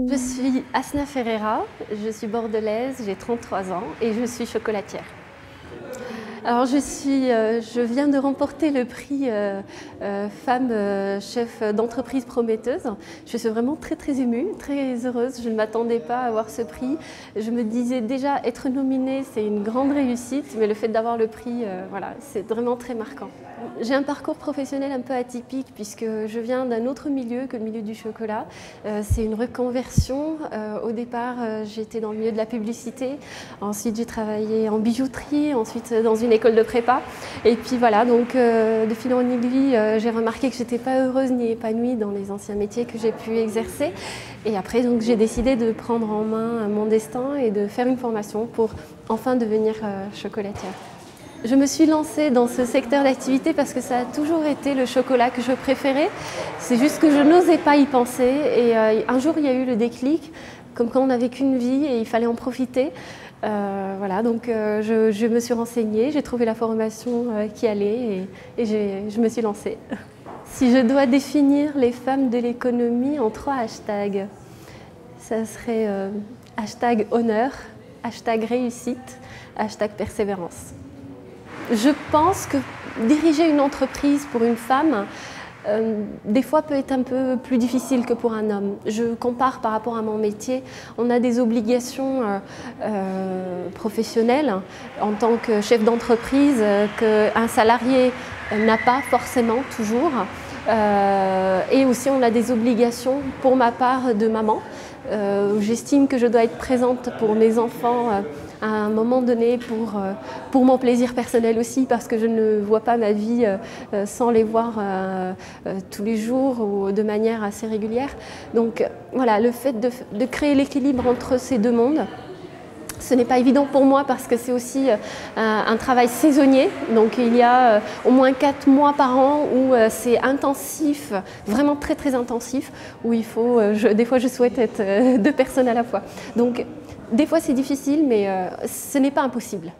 Je suis Asna Ferreira, je suis bordelaise, j'ai 33 ans et je suis chocolatière. Alors je viens de remporter le prix femme chef d'entreprise prometteuse. Je suis vraiment très émue, très heureuse. Je ne m'attendais pas à avoir ce prix. Je me disais déjà être nominée, c'est une grande réussite, mais le fait d'avoir le prix, voilà, c'est vraiment très marquant. J'ai un parcours professionnel un peu atypique puisque je viens d'un autre milieu que le milieu du chocolat. C'est une reconversion. Au départ, j'étais dans le milieu de la publicité. Ensuite, j'ai travaillé en bijouterie, ensuite dans une école de prépa. Et puis voilà, donc de fil en aiguille, j'ai remarqué que je n'étais pas heureuse ni épanouie dans les anciens métiers que j'ai pu exercer. Et après, donc, j'ai décidé de prendre en main mon destin et de faire une formation pour enfin devenir chocolatière. Je me suis lancée dans ce secteur d'activité parce que ça a toujours été le chocolat que je préférais. C'est juste que je n'osais pas y penser. Et un jour, il y a eu le déclic, comme quand on n'avait qu'une vie et il fallait en profiter. Voilà, donc je me suis renseignée, j'ai trouvé la formation qui allait et je me suis lancée. Si je dois définir les femmes de l'économie en 3 hashtags, ça serait hashtag honneur, hashtag réussite, hashtag persévérance. Je pense que diriger une entreprise pour une femme, des fois peut être un peu plus difficile que pour un homme. Je compare par rapport à mon métier. On a des obligations professionnelles en tant que chef d'entreprise qu'un salarié n'a pas forcément toujours. Et aussi on a des obligations pour ma part de maman. J'estime que je dois être présente pour mes enfants à un moment donné pour mon plaisir personnel aussi, parce que je ne vois pas ma vie sans les voir tous les jours ou de manière assez régulière. Donc voilà, le fait de créer l'équilibre entre ces deux mondes, ce n'est pas évident pour moi parce que c'est aussi un travail saisonnier. Donc il y a au moins 4 mois par an où c'est intensif, vraiment très intensif, où il faut, des fois je souhaite être 2 personnes à la fois. Donc des fois c'est difficile, mais ce n'est pas impossible.